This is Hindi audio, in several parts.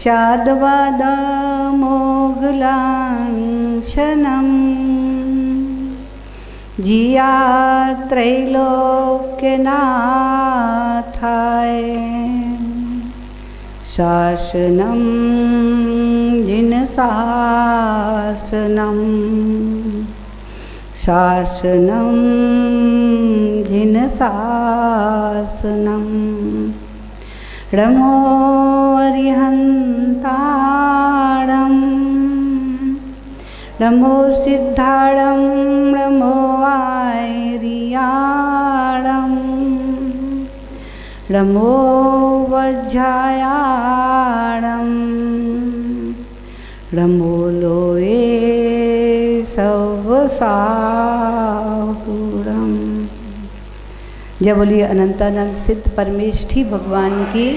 शाद्वदमोघलांशनं जिया त्रैलोक्यनाथाय शासनं जिनशासनं शासनं जिनशासनं रमोऽरिहन्तारं रमो सिद्धारं रमो आयर्याणं रमो वज्रायाणं रमो लोये सवसाहुरम। जय बोलिए अनंतानंद सिद्ध परमेष्ठी भगवान की,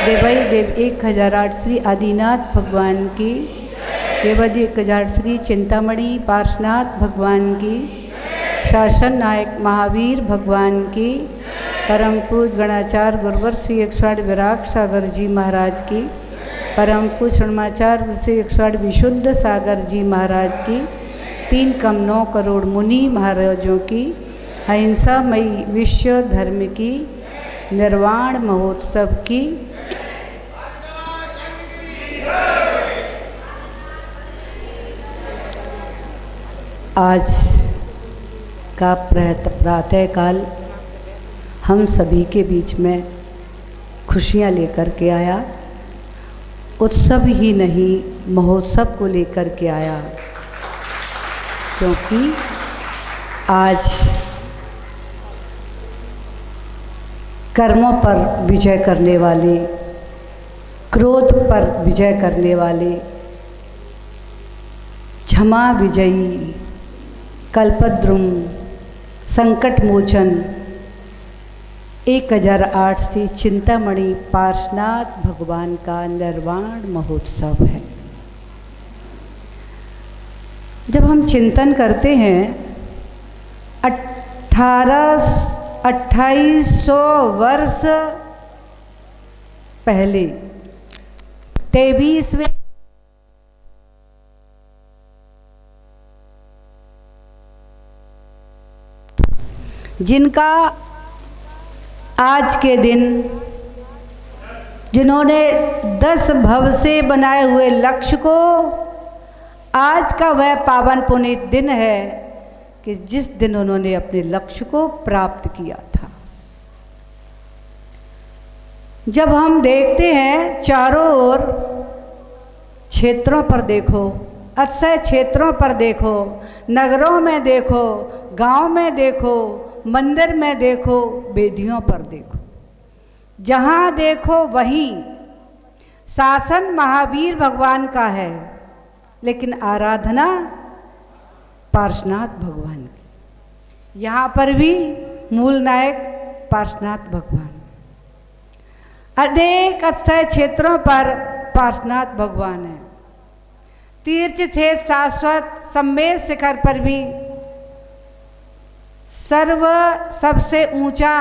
देवई देव 1008 श्री आदिनाथ भगवान की, देवदी 1000 श्री चिंतामणि पार्श्वनाथ भगवान की, शासन नायक महावीर भगवान की, परम पूज गणाचार्य गुरुवर श्री 108 विराग सागर जी महाराज की, परम पूज शर्माचार्य श्री 108 विशुद्ध सागर जी महाराज की, 3 कम 9 करोड़ मुनि महाराजों की, अहिंसामयी विश्व धर्म की, निर्वाण महोत्सव की, आज का प्रातःकाल हम सभी के बीच में खुशियाँ लेकर के आया। उत्सव ही नहीं महोत्सव को लेकर के आया, क्योंकि आज कर्मों पर विजय करने वाले, क्रोध पर विजय करने वाले, क्षमा विजयी, कल्पद्रुम, संकट मोचन 1008 से चिंतामणि पार्श्वनाथ भगवान का निर्वाण महोत्सव है। जब हम चिंतन करते हैं 2800 वर्ष पहले 23वें जिनका आज के दिन, जिन्होंने 10 भव से बनाए हुए लक्ष्य को, आज का वह पावन पुनीत दिन है कि जिस दिन उन्होंने अपने लक्ष्य को प्राप्त किया था। जब हम देखते हैं चारों ओर, क्षेत्रों पर देखो, अक्षय क्षेत्रों पर देखो, नगरों में देखो, गांव में देखो, मंदिर में देखो, वेदियों पर देखो, जहाँ देखो वहीं शासन महावीर भगवान का है, लेकिन आराधना पार्श्वनाथ भगवान की। यहाँ पर भी मूल नायक पार्श्वनाथ भगवान। अनेक अक्षय क्षेत्रों पर पार्श्वनाथ भगवान है। तीर्थ क्षेत्र शाश्वत सम्मेद शिखर पर भी सबसे ऊंचा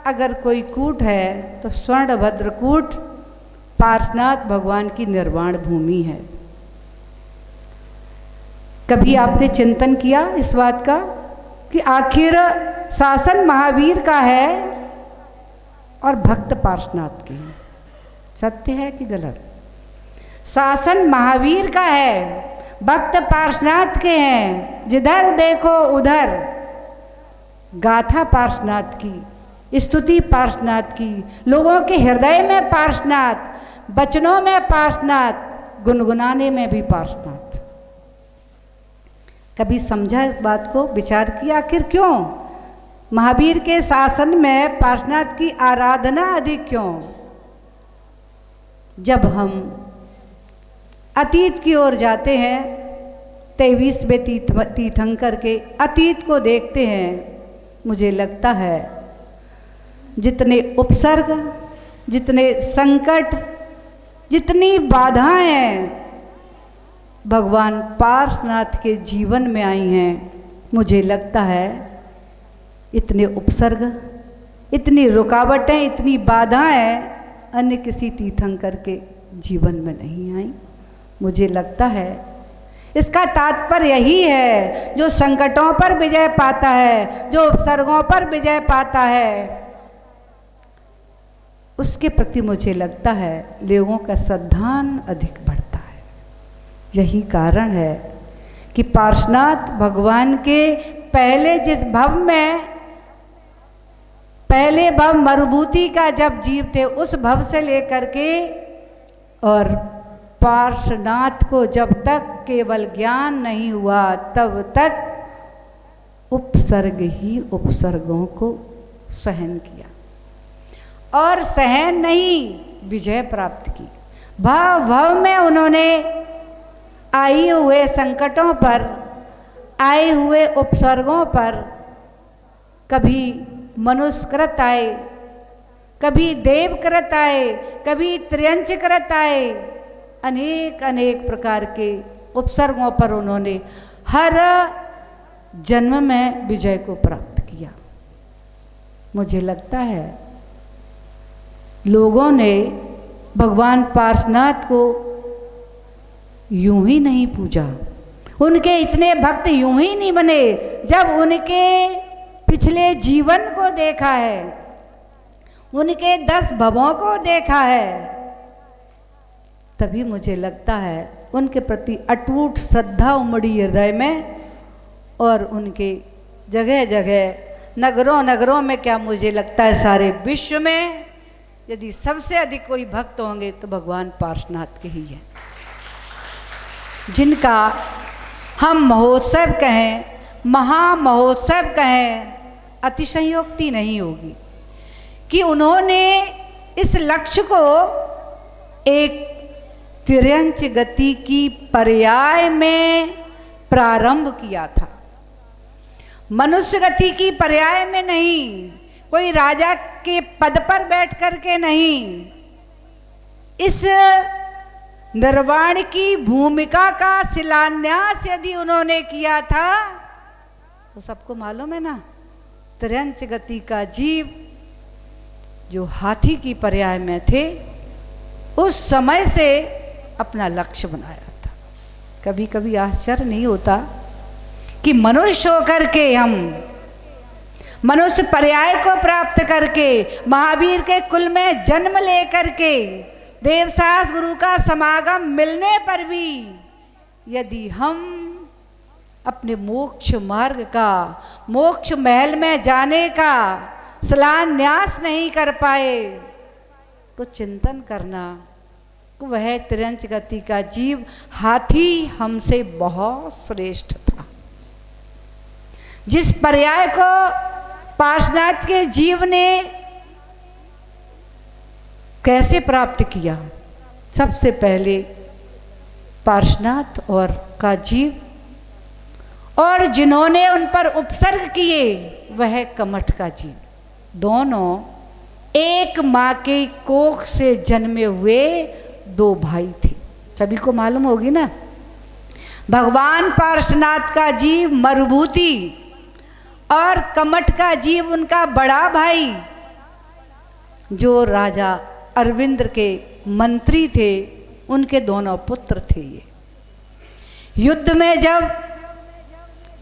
अगर कोई कूट है तो स्वर्णभद्र कूट पार्श्वनाथ भगवान की निर्वाण भूमि है। कभी आपने चिंतन किया इस बात का कि आखिर शासन महावीर का है और भक्त पार्श्वनाथ के हैं? सत्य है कि गलत? शासन महावीर का है, भक्त पार्श्वनाथ के हैं। जिधर देखो उधर गाथा पार्श्वनाथ की, स्तुति पार्श्वनाथ की, लोगों के हृदय में पार्श्वनाथ, वचनों में पार्श्वनाथ, गुनगुनाने में भी पार्श्वनाथ। कभी समझा इस बात को, विचार किया आखिर क्यों महावीर के शासन में पार्श्वनाथ की आराधना अधिक क्यों? जब हम अतीत की ओर जाते हैं, 23वें तीर्थंकर के अतीत को देखते हैं, मुझे लगता है जितने उपसर्ग, जितने संकट, जितनी बाधाएं हैं भगवान पार्श्वनाथ के जीवन में आई हैं, मुझे लगता है इतने उपसर्ग, इतनी रुकावटें, इतनी बाधाएं अन्य किसी तीर्थंकर के जीवन में नहीं आई। मुझे लगता है इसका तात्पर्य यही है, जो संकटों पर विजय पाता है, जो उपसर्गों पर विजय पाता है, उसके प्रति मुझे लगता है लोगों का श्रद्धान अधिक बढ़ता है। यही कारण है कि पार्श्वनाथ भगवान के पहले जिस भव में, पहले भव मरुभूति का जब जीव थे, उस भव से लेकर के और पार्श्वनाथ को जब तक केवल ज्ञान नहीं हुआ तब तक उपसर्ग ही उपसर्गों को सहन किया, और सहन नहीं विजय प्राप्त की। भव भव में उन्होंने आए हुए संकटों पर, आए हुए उपसर्गों पर, कभी मनुष्यकृत आए, कभी देवकृत आए, कभी त्र्यंचकृत आए, अनेक अनेक प्रकार के उपसर्गों पर उन्होंने हर जन्म में विजय को प्राप्त किया। मुझे लगता है लोगों ने भगवान पार्श्वनाथ को यूं ही नहीं पूजा, उनके इतने भक्त यूं ही नहीं बने। जब उनके पिछले जीवन को देखा है, उनके 10 भवों को देखा है, तभी मुझे लगता है उनके प्रति अटूट श्रद्धा उमड़ी हृदय में, और उनके जगह जगह नगरों नगरों में, क्या मुझे लगता है सारे विश्व में यदि सबसे अधिक कोई भक्त होंगे तो भगवान पार्श्वनाथ के ही हैं, जिनका हम महोत्सव कहें, महामहोत्सव कहें, अतिशयोक्ति नहीं होगी कि उन्होंने इस लक्ष्य को एक तिर्यंच गति की पर्याय में प्रारंभ किया था, मनुष्य गति की पर्याय में नहीं, कोई राजा के पद पर बैठ करके नहीं। इस निर्वाण की भूमिका का शिलान्यास यदि उन्होंने किया था तो सबको मालूम है ना, तिर्यंच गति का जीव जो हाथी की पर्याय में थे, उस समय से अपना लक्ष्य बनाया था। कभी कभी आश्चर्य नहीं होता कि मनुष्य होकर के हम, मनुष्य पर्याय को प्राप्त करके, महावीर के कुल में जन्म लेकर के, देवसास गुरु का समागम मिलने पर भी यदि हम अपने मोक्ष मार्ग का, मोक्ष महल में जाने का शिलान्यास नहीं कर पाए, तो चिंतन करना कि वह तिर्यंच गति का जीव हाथी हमसे बहुत श्रेष्ठ था। जिस पर्याय को पार्श्वनाथ के जीव ने कैसे प्राप्त किया, सबसे पहले पार्श्वनाथ और का जीव, और जिन्होंने उन पर उपसर्ग किए वह कमठ का जीव, दोनों एक माँ के कोख से जन्मे हुए 2 भाई थे। सभी को मालूम होगी ना, भगवान पार्श्वनाथ का जीव मरुभूति और कमठ का जीव उनका बड़ा भाई, जो राजा अरविंद के मंत्री थे, उनके दोनों पुत्र थे। ये युद्ध में जब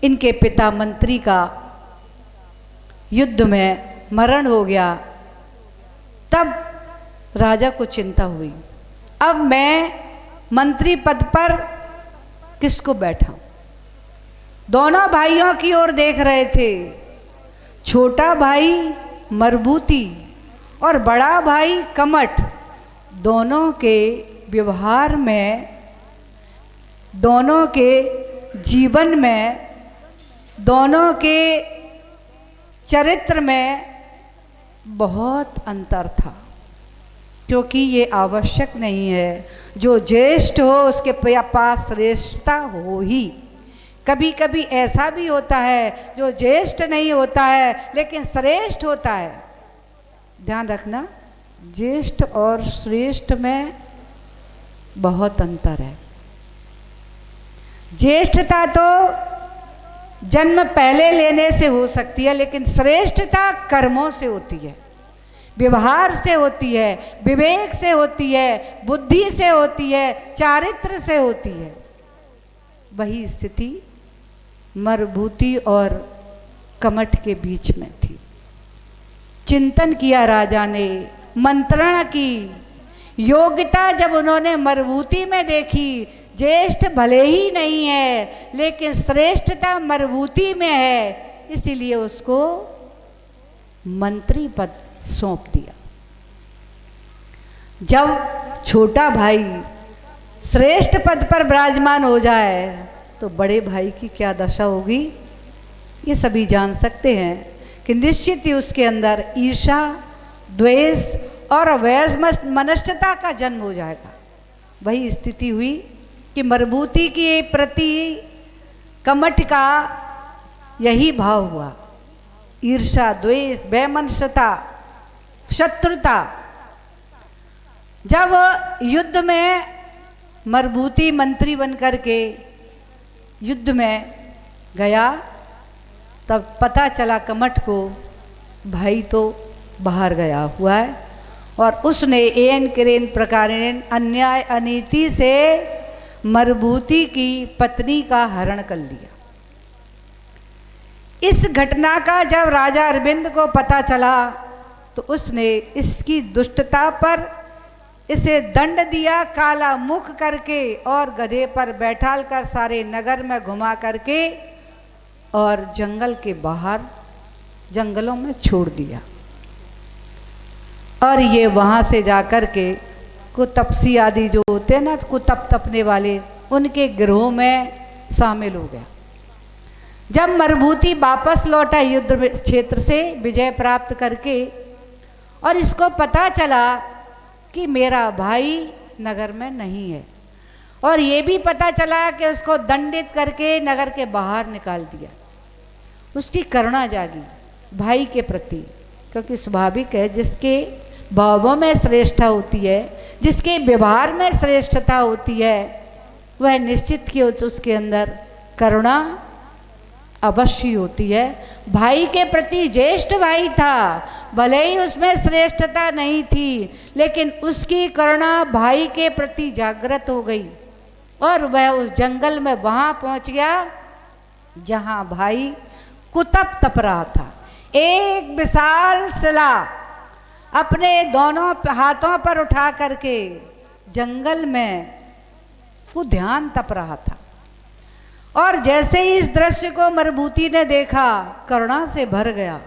इनके पिता मंत्री का युद्ध में मरण हो गया, तब राजा को चिंता हुई, अब मैं मंत्री पद पर किसको बैठाऊं। दोनों भाइयों की ओर देख रहे थे, छोटा भाई मरुभूति और बड़ा भाई कमठ। दोनों के व्यवहार में, दोनों के जीवन में, दोनों के चरित्र में बहुत अंतर था, क्योंकि ये आवश्यक नहीं है जो ज्येष्ठ हो उसके पास श्रेष्ठता हो ही। कभी कभी ऐसा भी होता है जो ज्येष्ठ नहीं होता है लेकिन श्रेष्ठ होता है। ध्यान रखना, ज्येष्ठ और श्रेष्ठ में बहुत अंतर है। ज्येष्ठता तो जन्म पहले लेने से हो सकती है, लेकिन श्रेष्ठता कर्मों से होती है। व्यवहार से होती है, विवेक से होती है, बुद्धि से होती है, चारित्र से होती है। वही स्थिति मरभूति और कमठ के बीच में थी। चिंतन किया राजा ने, मंत्रणा की। योग्यता जब उन्होंने मरभूति में देखी, ज्येष्ठ भले ही नहीं है लेकिन श्रेष्ठता मरभूति में है, इसीलिए उसको मंत्री पद सौंप दिया। जब छोटा भाई श्रेष्ठ पद पर विराजमान हो जाए तो बड़े भाई की क्या दशा होगी, ये सभी जान सकते हैं कि निश्चित ही उसके अंदर ईर्ष्या, द्वेष और अवैध मनस्टता का जन्म हो जाएगा। वही स्थिति हुई कि मरभूति के प्रति कमठ का यही भाव हुआ, ईर्ष्या, द्वेष, वैमनस्यता, शत्रुता। जब युद्ध में मरभूति मंत्री बनकर के युद्ध में गया तब पता चला कमठ को भाई तो बाहर गया हुआ है और उसने एन करेन प्रकारेण अन्याय अनीति से मरभूति की पत्नी का हरण कर लिया। इस घटना का जब राजा अरविंद को पता चला तो उसने इसकी दुष्टता पर इसे दंड दिया, काला मुख करके और गधे पर बैठाल कर सारे नगर में घुमा करके और जंगल के बाहर जंगलों में छोड़ दिया। और ये वहाँ से जाकर के कुतपसी आदि जो होते हैं ना, कुतप तपने वाले, उनके गिरोह में शामिल हो गया। जब मरभूति वापस लौटा युद्ध क्षेत्र से विजय प्राप्त करके और इसको पता चला कि मेरा भाई नगर में नहीं है, और ये भी पता चला कि उसको दंडित करके नगर के बाहर निकाल दिया, उसकी करुणा जागी भाई के प्रति। क्योंकि स्वाभाविक है, जिसके भावों में श्रेष्ठता होती है, जिसके व्यवहार में श्रेष्ठता होती है, वह निश्चित की उसके अंदर करुणा अवश्य होती है। भाई के प्रति ज्येष्ठ भाई था, भले ही उसमें श्रेष्ठता नहीं थी, लेकिन उसकी करुणा भाई के प्रति जागृत हो गई और वह उस जंगल में वहाँ पहुँच गया जहाँ भाई कुतप तप रहा था। एक विशाल शिला अपने दोनों हाथों पर उठा करके जंगल में वो ध्यान तप रहा था। और जैसे ही इस दृश्य को मरभूति ने देखा, करुणा से भर गया।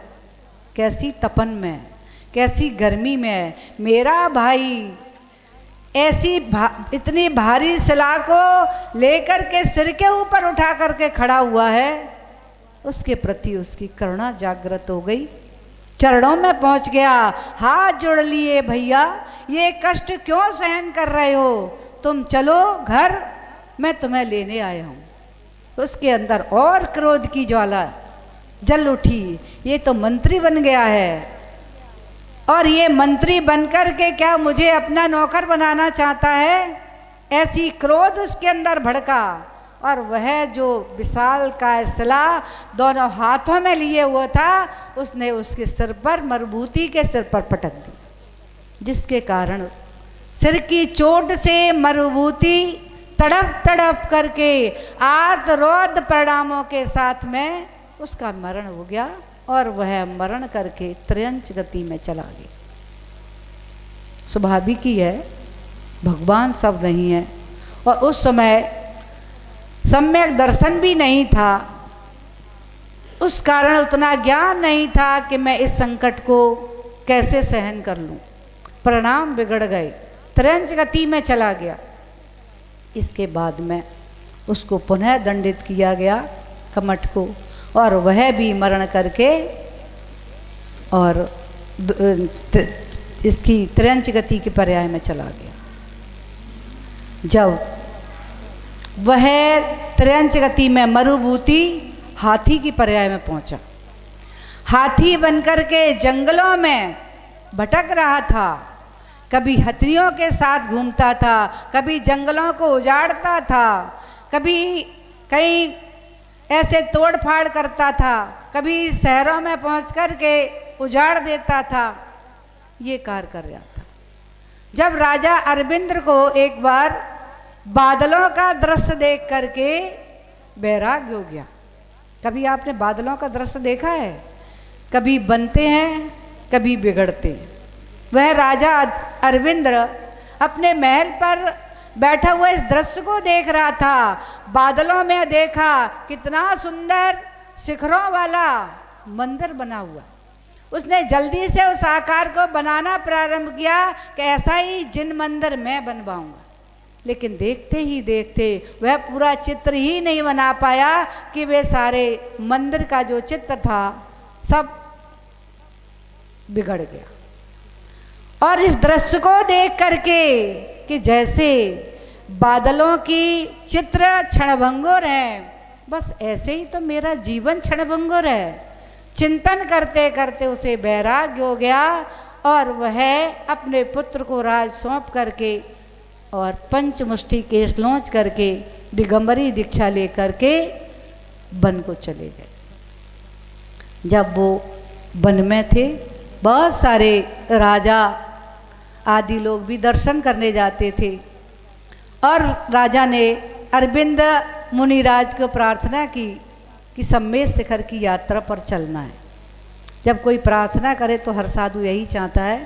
कैसी तपन में, कैसी गर्मी में मेरा भाई ऐसी इतनी भारी शिला को लेकर के सिर के ऊपर उठा करके खड़ा हुआ है, उसके प्रति उसकी करुणा जागृत हो गई। चरणों में पहुंच गया, हाथ जोड़ लिए, भैया ये कष्ट क्यों सहन कर रहे हो, तुम चलो घर, मैं तुम्हें लेने आया हूँ। उसके अंदर और क्रोध की ज्वाला जल उठी। ये तो मंत्री बन गया है और ये मंत्री बनकर के क्या मुझे अपना नौकर बनाना चाहता है, ऐसी क्रोध उसके अंदर भड़का। और वह जो विशाल का शिला दोनों हाथों में लिए हुआ था, उसने उसके सिर पर, मरभूति के सिर पर पटक दी, जिसके कारण सिर की चोट से मरभूति तड़प तड़प करके आर्तरोध परिणामों के साथ में उसका मरण हो गया और वह मरण करके त्रयंच गति में चला गया। स्वाभाविक ही है, भगवान सब नहीं है और उस समय सम्यक दर्शन भी नहीं था, उस कारण उतना ज्ञान नहीं था कि मैं इस संकट को कैसे सहन कर लूं। परिणाम बिगड़ गए, त्रयंच गति में चला गया। इसके बाद में उसको पुनः दंडित किया गया कमठ को, और वह भी मरण करके और इसकी त्रयंच गति के पर्याय में चला गया। जब वह त्रयंच गति में मरुभूति हाथी की पर्याय में पहुंचा, हाथी बनकर के जंगलों में भटक रहा था, कभी हथियों के साथ घूमता था, कभी जंगलों को उजाड़ता था, कभी कहीं ऐसे तोड़ फाड़ करता था, कभी शहरों में पहुंच कर के उजाड़ देता था। ये कार्य कर रहा था। जब राजा अरविंद को एक बार बादलों का दृश्य देख करके वैराग्य हो गया। कभी आपने बादलों का दृश्य देखा है? कभी बनते हैं, कभी बिगड़ते हैं। वह राजा अरविंद अपने महल पर बैठा हुआ इस दृश्य को देख रहा था। बादलों में देखा कितना सुंदर शिखरों वाला मंदिर बना हुआ। उसने जल्दी से उस आकार को बनाना प्रारंभ किया कि ऐसा ही जिन मंदिर मैं बनवाऊंगा। लेकिन देखते ही देखते वह पूरा चित्र ही नहीं बना पाया कि वे सारे मंदिर का जो चित्र था सब बिगड़ गया। और इस दृश्य को देख करके कि जैसे बादलों की चित्र क्षणभंगुर है, बस ऐसे ही तो मेरा जीवन क्षणभंगुर है। चिंतन करते करते उसे वैराग्य हो गया और वह अपने पुत्र को राज सौंप करके और पंचमुष्टि केश लौंच करके दिगंबरी दीक्षा लेकर के वन को चले गए। जब वो वन में थे, बहुत सारे राजा आदि लोग भी दर्शन करने जाते थे और राजा ने अरविंद मुनिराज को प्रार्थना की कि सम्मेद शिखर की यात्रा पर चलना है। जब कोई प्रार्थना करे तो हर साधु यही चाहता है,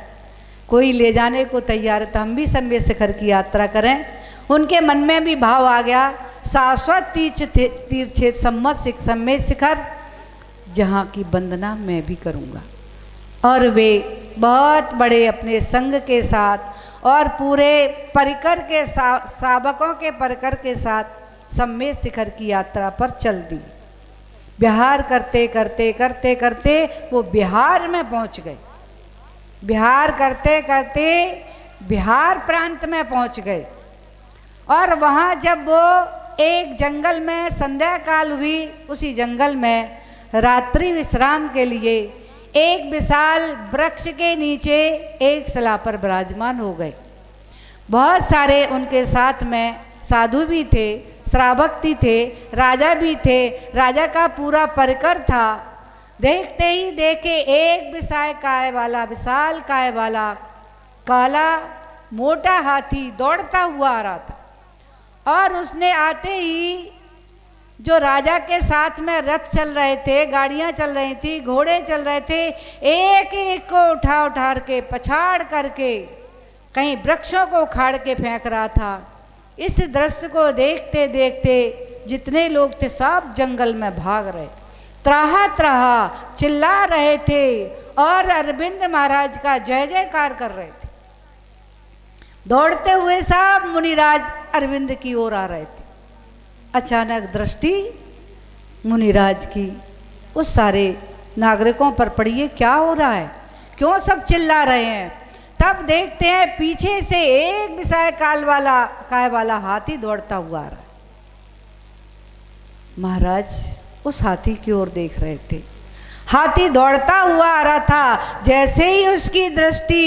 कोई ले जाने को तैयार है तो हम भी सम्मेद शिखर की यात्रा करें। उनके मन में भी भाव आ गया, शाश्वत तीर्थ क्षेत्र सम्मेद शिखर, जहाँ की वंदना मैं भी करूँगा। और वे बहुत बड़े अपने संग के साथ और पूरे परिकर के सावकों के परिकर के साथ सम्मेद शिखर की यात्रा पर चल दी। बिहार करते करते करते करते वो बिहार में पहुंच गए। बिहार करते करते बिहार प्रांत में पहुंच गए और वहाँ जब वो एक जंगल में संध्या काल हुई, उसी जंगल में रात्रि विश्राम के लिए एक विशाल वृक्ष के नीचे एक शिला पर विराजमान हो गए। बहुत सारे उनके साथ में साधु भी थे, श्रावक थे, राजा भी थे, राजा का पूरा परिकर था। देखते ही देखे एक विशाल काय वाला काला मोटा हाथी दौड़ता हुआ आ रहा था और उसने आते ही जो राजा के साथ में रथ चल रहे थे, गाड़ियां चल रही थी, घोड़े चल रहे थे, एक एक को उठा के पछाड़ करके कहीं वृक्षों को उखाड़ के फेंक रहा था। इस दृश्य को देखते देखते जितने लोग थे सब जंगल में भाग रहे थे, त्राहा चिल्ला रहे थे और अरविंद महाराज का जय जयकार कर रहे थे। दौड़ते हुए सब मुनिराज अरविंद की ओर आ रहे थे। अचानक दृष्टि मुनिराज की उस सारे नागरिकों पर पड़ी है, क्या हो रहा है, क्यों सब चिल्ला रहे हैं। तब देखते हैं पीछे से एक विशाल काय वाला हाथी दौड़ता हुआ आ रहा है। महाराज उस हाथी की ओर देख रहे थे। हाथी दौड़ता हुआ आ रहा था। जैसे ही उसकी दृष्टि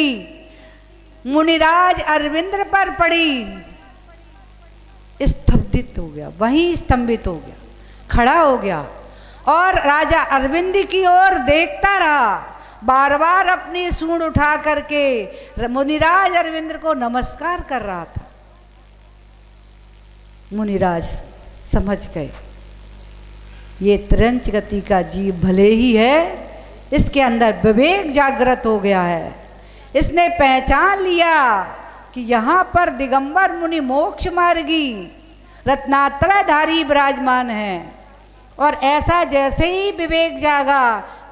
मुनिराज अरविंद पर पड़ी, स्तब्धित हो गया, वहीं स्तंभित हो गया, खड़ा हो गया और राजा अरविंद की ओर देखता रहा। बार बार अपनी सूंड उठा करके मुनिराज अरविंद को नमस्कार कर रहा था। मुनिराज समझ गए ये त्रिंच गति का जीव भले ही है, इसके अंदर विवेक जागृत हो गया है। इसने पहचान लिया कि यहाँ पर दिगंबर मुनि मोक्ष मार्गी रत्नात्रयधारी विराजमान हैं। और ऐसा जैसे ही विवेक जागा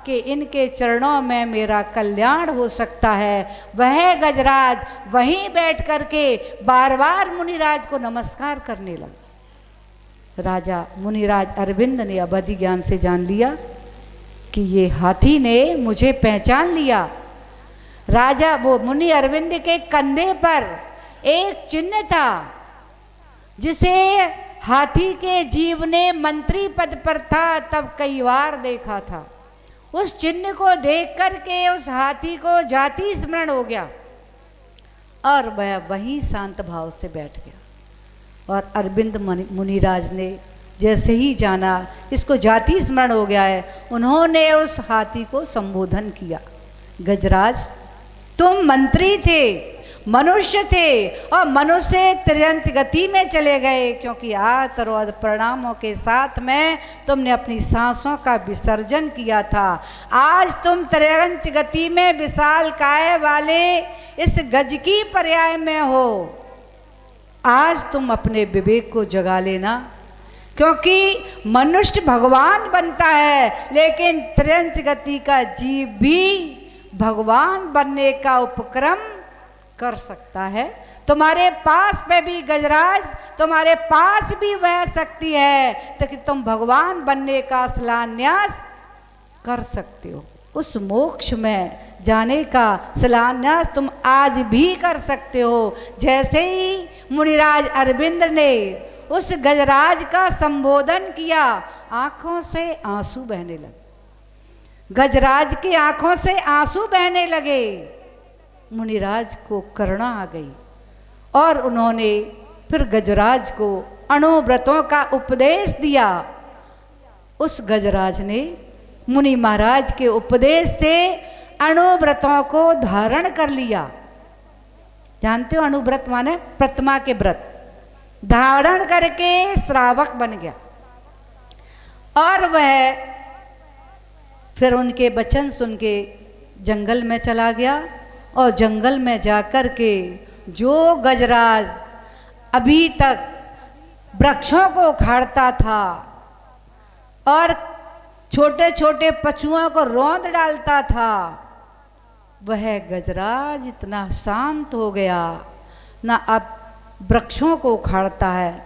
कि इनके चरणों में मेरा कल्याण हो सकता है, वह गजराज वहीं बैठ करके बार बार मुनिराज को नमस्कार करने लगा। राजा मुनिराज अरविंद ने अवधि ज्ञान से जान लिया कि ये हाथी ने मुझे पहचान लिया। राजा वो मुनि अरविंद के कंधे पर एक चिन्ह था जिसे हाथी के जीव ने मंत्री पद पर था तब कई बार देखा था। उस चिन्ह को देख करके उस हाथी को जाति स्मरण हो गया और वह वहीं शांत भाव से बैठ गया। और अरविंद मुनिराज ने जैसे ही जाना इसको जाति स्मरण हो गया है, उन्होंने उस हाथी को संबोधन किया, गजराज तुम मंत्री थे, मनुष्य थे, और मनुष्य त्रियंत गति में चले गए, क्योंकि आतरोद परिणामों के साथ में तुमने अपनी सांसों का विसर्जन किया था। आज तुम त्रियंत गति में विशाल काय वाले इस गज की पर्याय में हो। आज तुम अपने विवेक को जगा लेना, क्योंकि मनुष्य भगवान बनता है, लेकिन त्रियंत गति का जीव भी भगवान बनने का उपक्रम कर सकता है। तुम्हारे पास में भी गजराज, तुम्हारे पास भी वह शक्ति है ताकि तुम भगवान बनने का शिलान्यास कर सकते हो। उस मोक्ष में जाने का शिलान्यास तुम आज भी कर सकते हो। जैसे ही मुनिराज अरविंद ने उस गजराज का संबोधन किया, आंखों से आंसू बहने लगे। गजराज की आंखों से आंसू बहने लगे। मुनिराज को करुणा आ गई और उन्होंने फिर गजराज को अणुव्रतों का उपदेश दिया। उस गजराज ने मुनि महाराज के उपदेश से अणुव्रतों को धारण कर लिया। जानते हो अणुव्रत माने प्रतिमा के व्रत, धारण करके श्रावक बन गया। और वह फिर उनके वचन सुन के जंगल में चला गया, और जंगल में जाकर के जो गजराज अभी तक वृक्षों को उखाड़ता था और छोटे छोटे पशुओं को रौंद डालता था, वह गजराज इतना शांत हो गया, ना अब वृक्षों को उखाड़ता है,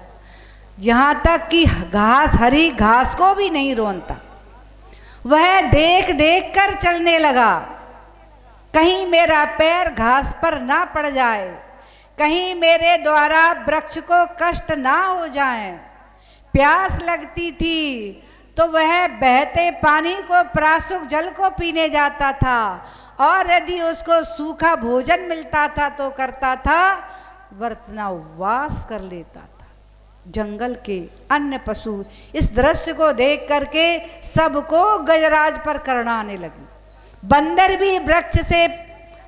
यहाँ तक कि घास, हरी घास को भी नहीं रौंदता। वह देख देख कर चलने लगा, कहीं मेरा पैर घास पर ना पड़ जाए, कहीं मेरे द्वारा वृक्ष को कष्ट ना हो जाए। प्यास लगती थी तो वह बहते पानी को, प्राशुक जल को पीने जाता था, और यदि उसको सूखा भोजन मिलता था तो करता था, वरना उपवास कर लेता था। जंगल के अन्य पशु इस दृश्य को देख करके सबको गजराज पर करुणा आने लगी। बंदर भी वृक्ष से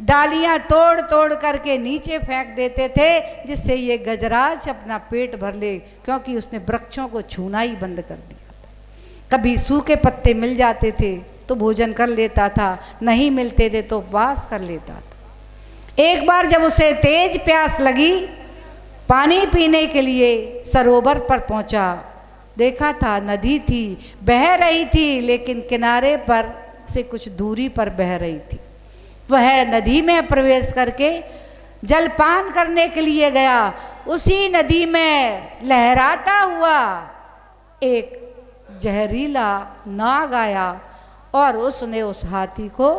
डालियां तोड़ तोड़ करके नीचे फेंक देते थे, जिससे ये गजराज अपना पेट भर ले, क्योंकि उसने वृक्षों को छूना ही बंद कर दिया था। कभी सूखे पत्ते मिल जाते थे तो भोजन कर लेता था, नहीं मिलते थे तो उपवास कर लेता था। एक बार जब उसे तेज प्यास लगी, पानी पीने के लिए सरोवर पर पहुंचा, देखा था नदी थी, बह रही थी, लेकिन किनारे पर से कुछ दूरी पर बह रही थी। वह नदी में प्रवेश करके जलपान करने के लिए गया। उसी नदी में लहराता हुआ एक जहरीला नाग आया और उसने उस हाथी को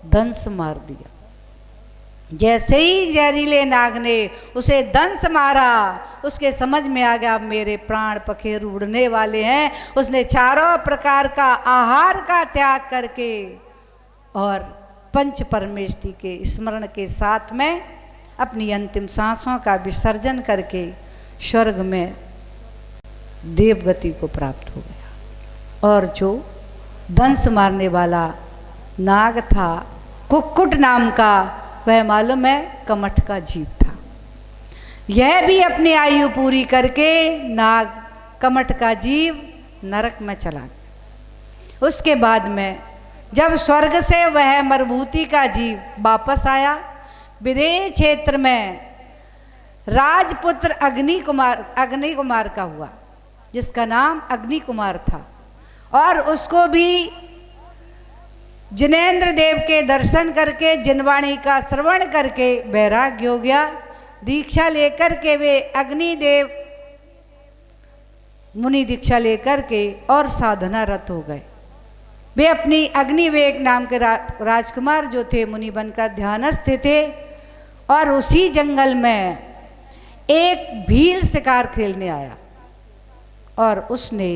दंश मार दिया। जैसे ही जहरीले नाग ने उसे दंश मारा, उसके समझ में आ गया मेरे प्राण पखेरु उड़ने वाले हैं। उसने चारों प्रकार का आहार का त्याग करके और पंच परमेष्टि के स्मरण के साथ में अपनी अंतिम सांसों का विसर्जन करके स्वर्ग में देवगति को प्राप्त हो गया। और जो दंश मारने वाला नाग था, कुक्कुट नाम का, वह मालूम है कमठ का जीव था। यह भी अपनी आयु पूरी करके नाग कमठ का जीव नरक में चला गया। उसके बाद में जब स्वर्ग से वह मरुभूति का जीव वापस आया, विदेह क्षेत्र में राजपुत्र अग्नि कुमार का हुआ, जिसका नाम अग्नि कुमार था। और उसको भी जिनेंद्र देव के दर्शन करके, जिनवाणी का श्रवण करके वैराग्य हो गया। दीक्षा लेकर के वे अग्निदेव मुनि दीक्षा लेकर के और साधना रत हो गए। वे अपनी अग्निवेग नाम के राजकुमार जो थे, मुनि बनकर ध्यानस्थ थे। और उसी जंगल में एक भील शिकार खेलने आया और उसने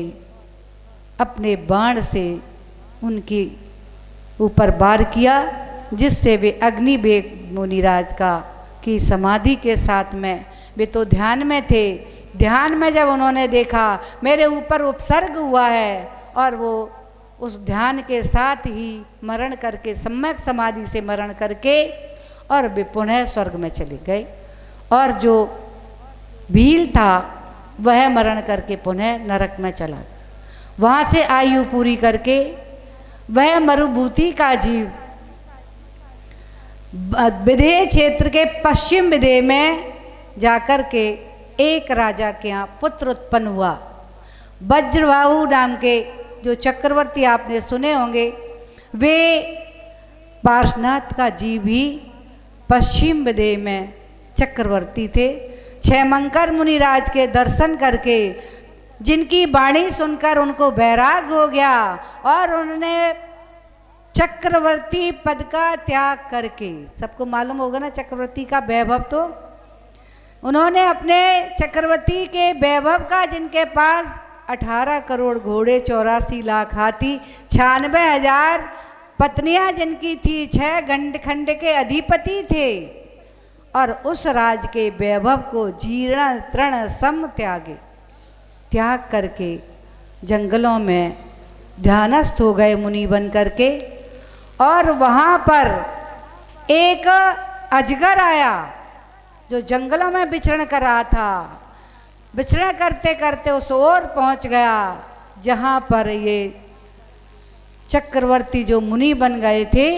अपने बाण से उनकी ऊपर वार किया, जिससे वे अग्निवेग मुनिराज का की समाधि के साथ में, वे तो ध्यान में थे, ध्यान में जब उन्होंने देखा मेरे ऊपर उपसर्ग हुआ है, और वो उस ध्यान के साथ ही मरण करके, सम्यक समाधि से मरण करके और वे पुनः स्वर्ग में चले गए। और जो भील था वह मरण करके पुनः नरक में चला गया। वहाँ से आयु पूरी करके वह मरुभूति का जीव विदेह क्षेत्र के पश्चिम विदेह में जाकर के एक राजा के यहाँ पुत्र उत्पन्न हुआ। वज्रबाहु नाम के जो चक्रवर्ती आपने सुने होंगे, वे पार्श्वनाथ का जीव ही पश्चिम विदेह में चक्रवर्ती थे। क्षयमंकर मुनिराज के दर्शन करके जिनकी वाणी सुनकर उनको वैराग्य हो गया और उन्होंने चक्रवर्ती पद का त्याग करके, सबको मालूम होगा ना चक्रवर्ती का वैभव, तो उन्होंने अपने चक्रवर्ती के वैभव का, जिनके पास 18 करोड़ घोड़े, 84 लाख हाथी, 96,000 पत्नियां जिनकी थी, 6 खंड के अधिपति थे, और उस राज के वैभव को जीर्ण तृण सम त्याग करके जंगलों में ध्यानस्थ हो गए मुनि बन करके। और वहाँ पर एक अजगर आया जो जंगलों में विचरण कर रहा था। विचरण करते करते उस ओर पहुँच गया जहाँ पर ये चक्रवर्ती जो मुनि बन गए थे,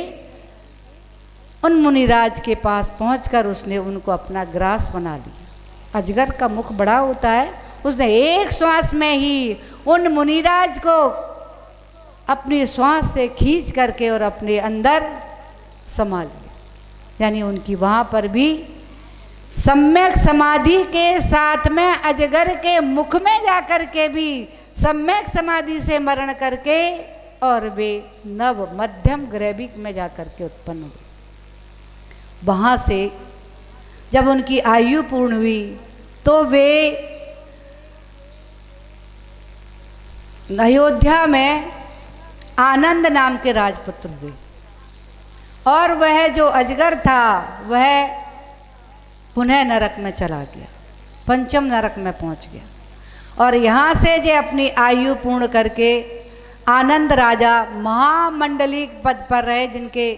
उन मुनिराज के पास पहुंचकर उसने उनको अपना ग्रास बना लिया। अजगर का मुख बड़ा होता है, उसने एक श्वास में ही उन मुनिराज को अपनी श्वास से खींच करके और अपने अंदर समा लिया। यानी उनकी वहाँ पर भी सम्यक समाधि के साथ में अजगर के मुख में जाकर के भी सम्यक समाधि से मरण करके और वे नव मध्यम ग्रैविक में जाकर के उत्पन्न हुए। वहाँ से जब उनकी आयु पूर्ण हुई तो वे अयोध्या में आनंद नाम के राजपुत्र हुए। और वह जो अजगर था वह पुनः नरक में चला गया, पंचम नरक में पहुंच गया। और यहाँ से जे अपनी आयु पूर्ण करके आनंद राजा महामंडलिक पद पर रहे, जिनके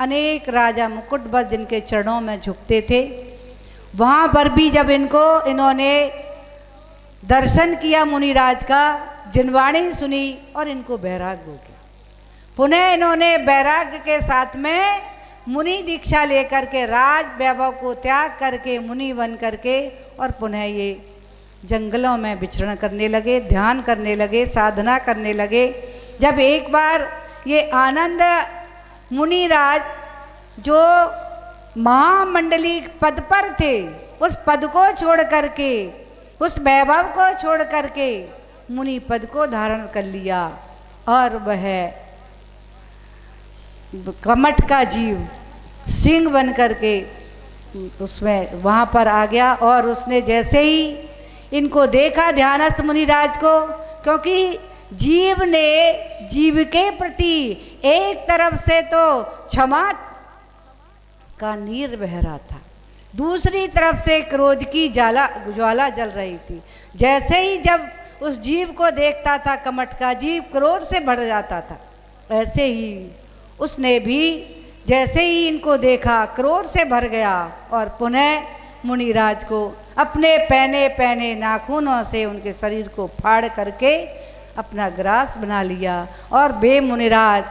अनेक राजा मुकुटबद्ध जिनके चरणों में झुकते थे। वहाँ पर भी जब इन्होंने दर्शन किया मुनिराज का, जिनवाणी सुनी और इनको वैराग्य हो गया। पुनः इन्होंने वैराग्य के साथ में मुनि दीक्षा लेकर के राज वैभव को त्याग करके मुनि बन करके और पुनः ये जंगलों में विचरण करने लगे, ध्यान करने लगे, साधना करने लगे। जब एक बार ये आनंद मुनिराज जो महामंडली पद पर थे, उस पद को छोड़ करके, उस वैभव को छोड़ करके मुनि पद को धारण कर लिया और वह कमठ का जीव सिंह बन करके उसमें वहाँ पर आ गया। और उसने जैसे ही इनको देखा ध्यानस्थ मुनिराज को, क्योंकि जीव ने जीव के प्रति एक तरफ से तो क्षमा का नीर बह रहा था, दूसरी तरफ से क्रोध की ज्वाला जल रही थी। जैसे ही जब उस जीव को देखता था, कमठ का जीव क्रोध से भर जाता था, ऐसे ही उसने भी जैसे ही इनको देखा क्रोध से भर गया और पुनः मुनिराज को अपने पहने नाखूनों से उनके शरीर को फाड़ करके अपना ग्रास बना लिया। और वे मुनिराज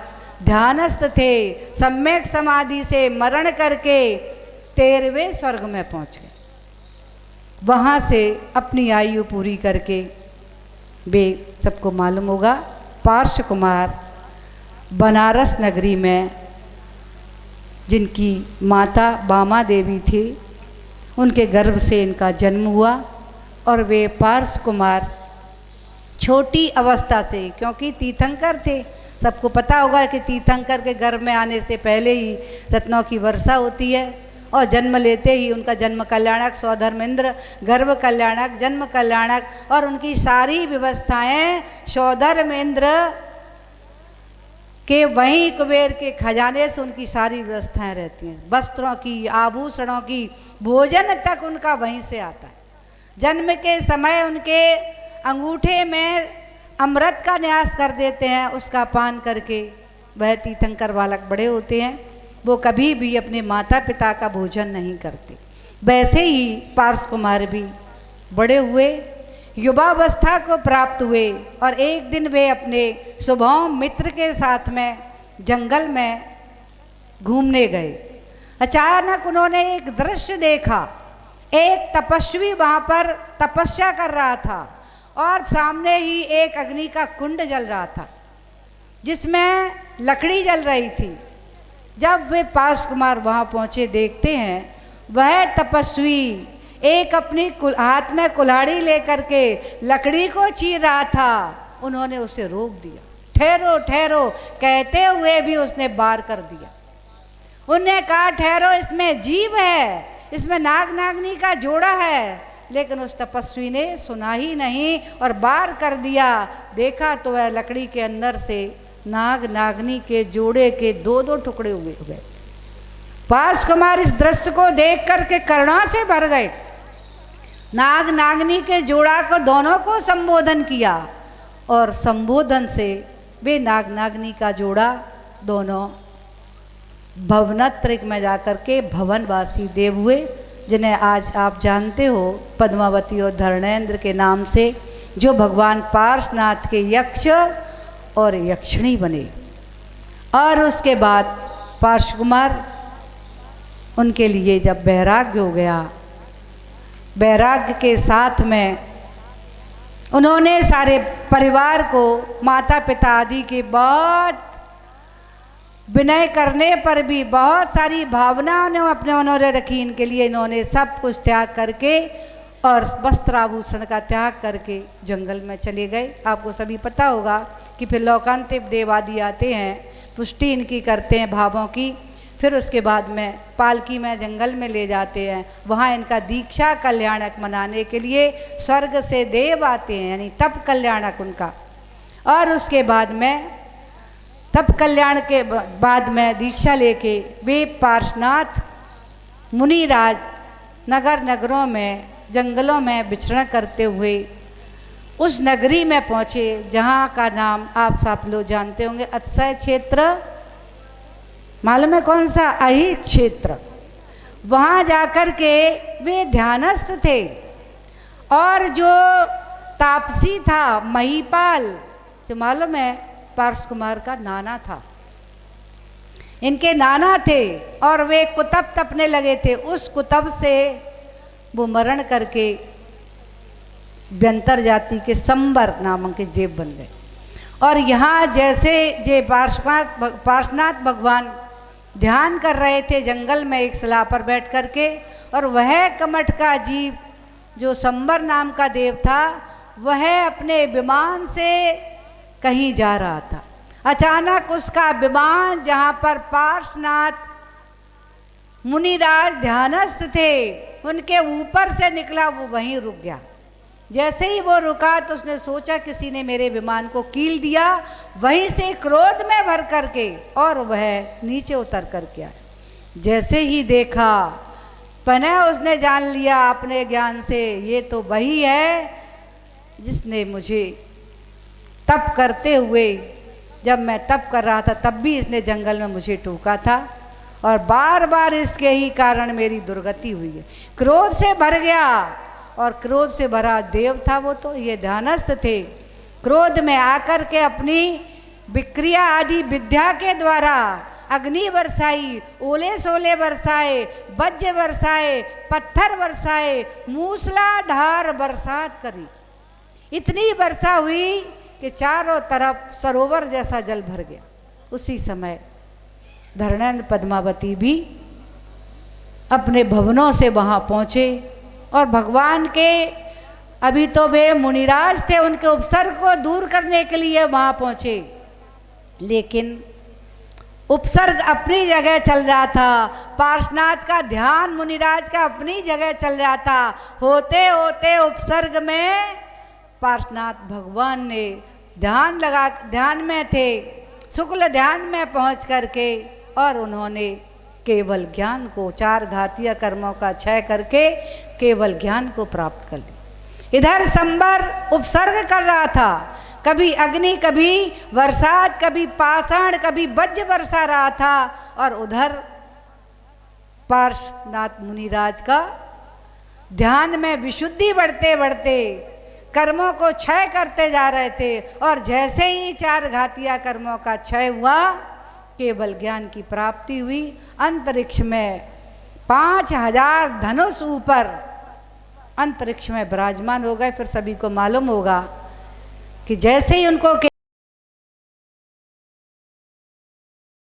ध्यानस्थ थे, सम्यक समाधि से मरण करके 13वें स्वर्ग में पहुंच गए। वहाँ से अपनी आयु पूरी करके वे, सबको मालूम होगा, पार्श्व कुमार बनारस नगरी में जिनकी माता बामा देवी थी, उनके गर्भ से इनका जन्म हुआ। और वे पार्श्व कुमार छोटी अवस्था से, क्योंकि तीर्थंकर थे, सबको पता होगा कि तीर्थंकर के गर्भ में आने से पहले ही रत्नों की वर्षा होती है और जन्म लेते ही उनका जन्म कल्याणक, स्वधर्मेंद्र, गर्भ कल्याणक, जन्म कल्याणक, और उनकी सारी व्यवस्थाएं स्वधर्मेंद्र के वहीं कुबेर के खजाने से उनकी सारी व्यवस्थाएं रहती हैं। वस्त्रों की, आभूषणों की, भोजन तक उनका वहीं से आता है। जन्म के समय उनके अंगूठे में अमृत का न्यास कर देते हैं, उसका पान करके वह तीर्थंकर बालक बड़े होते हैं। वो कभी भी अपने माता पिता का भोजन नहीं करते। वैसे ही पार्श कुमार भी बड़े हुए, युवावस्था को प्राप्त हुए और एक दिन वे अपने स्वभाव मित्र के साथ में जंगल में घूमने गए। अचानक उन्होंने एक दृश्य देखा। एक तपस्वी वहाँ पर तपस्या कर रहा था और सामने ही एक अग्नि का कुंड जल रहा था जिसमें लकड़ी जल रही थी। जब वे पार्श कुमार वहाँ पहुँचे, देखते हैं वह तपस्वी एक अपनी हाथ में कुल्हाड़ी लेकर के लकड़ी को चीर रहा था। उन्होंने उसे रोक दिया। ठहरो ठहरो कहते हुए भी उसने वार कर दिया। उन्हें कहा ठहरो, इसमें जीव है, इसमें नाग नागनी का जोड़ा है। लेकिन उस तपस्वी ने सुना ही नहीं और वार कर दिया। देखा तो वह लकड़ी के अंदर से नाग नागनी के जोड़े के दो दो टुकड़े हुए गए। पार्श कुमार इस दृश्य को देख करके करुणा से भर गए। नाग नागनी के जोड़ा को दोनों को संबोधन किया और संबोधन से वे नाग नागनी का जोड़ा दोनों भवनत्रिक में जाकर के भवनवासी देव हुए, जिन्हें आज आप जानते हो पद्मावती और धर्णेंद्र के नाम से, जो भगवान पार्श्वनाथ के यक्ष और यक्षिणी बने। और उसके बाद पार्श कुमार उनके लिए जब वैराग्य हो गया, वैराग्य के साथ में उन्होंने सारे परिवार को, माता पिता आदि के बहुत विनय करने पर भी बहुत सारी भावनाएं अपने उन्होंने रखी। इनके लिए इन्होंने सब कुछ त्याग करके और वस्त्राभूषण का त्याग करके जंगल में चले गए। आपको सभी पता होगा कि फिर लोकांतिक देव आदि आते हैं, पुष्टि इनकी करते हैं भावों की। फिर उसके बाद में पालकी में जंगल में ले जाते हैं। वहाँ इनका दीक्षा कल्याणक मनाने के लिए स्वर्ग से देव आते हैं, यानी तप कल्याणक उनका। और उसके बाद में तप कल्याण के बाद में दीक्षा लेके वे पार्श्वनाथ मुनिराज नगर नगरों में जंगलों में विचरण करते हुए उस नगरी में पहुँचे जहाँ का नाम आप सब लोग जानते होंगे, अक्षय क्षेत्र। मालूम है कौन सा? अहि क्षेत्र। वहाँ जाकर के वे ध्यानस्थ थे। और जो तापसी था महिपाल, जो मालूम है पार्श कुमार का नाना था, इनके नाना थे और वे कुतब तपने लगे थे। उस कुतब से वो मरण करके व्यंतर जाति के संबर नामक के जेब बन गए। और यहाँ जैसे जे पार्श्वनाथ भगवान ध्यान कर रहे थे जंगल में एक शिला पर बैठ करके, और वह कमठ का जीव जो संबर नाम का देव था, वह अपने विमान से कहीं जा रहा था। अचानक उसका विमान जहाँ पर पार्श्वनाथ मुनिराज ध्यानस्थ थे उनके ऊपर से निकला, वो वहीं रुक गया। जैसे ही वो रुका तो उसने सोचा किसी ने मेरे विमान को कील दिया। वहीं से क्रोध में भर करके और वह नीचे उतर करके आया। जैसे ही देखा पुनः उसने जान लिया अपने ज्ञान से, ये तो वही है जिसने मुझे तप करते हुए, जब मैं तप कर रहा था तब भी इसने जंगल में मुझे टोका था और बार बार इसके ही कारण मेरी दुर्गति हुई है। क्रोध से भर गया और क्रोध से भरा देव था वो, तो ये ध्यानस्थ थे। क्रोध में आकर के अपनी विक्रिया आदि विद्या के द्वारा अग्नि बरसाई, ओले सोले बरसाए, वज्र बरसाए, पत्थर बरसाए, मूसलाधार बरसात करी। इतनी वर्षा हुई कि चारों तरफ सरोवर जैसा जल भर गया। उसी समय धर्णेंद्र पद्मावती भी अपने भवनों से वहाँ पहुँचे और भगवान के, अभी तो वे मुनिराज थे, उनके उपसर्ग को दूर करने के लिए वहाँ पहुँचे। लेकिन उपसर्ग अपनी जगह चल रहा था, पार्श्वनाथ का ध्यान मुनिराज का अपनी जगह चल रहा था। होते होते उपसर्ग में पार्श्वनाथ भगवान ने ध्यान में थे, शुक्ल ध्यान में पहुँच करके और उन्होंने केवल ज्ञान को, चार घातीय कर्मों का क्षय करके केवल ज्ञान को प्राप्त कर लिया। इधर संबर उपसर्ग कर रहा था, कभी अग्नि, कभी बरसात, कभी पाषाण, कभी वज्र बरसा रहा था। और उधर पार्श्वनाथ मुनिराज का ध्यान में विशुद्धि बढ़ते बढ़ते कर्मों को क्षय करते जा रहे थे, और जैसे ही 4 घातिया कर्मों का क्षय हुआ, केवल ज्ञान की प्राप्ति हुई। अंतरिक्ष में 5000 धनुष ऊपर अंतरिक्ष में विराजमान हो गए। फिर सभी को मालूम होगा कि जैसे ही उनको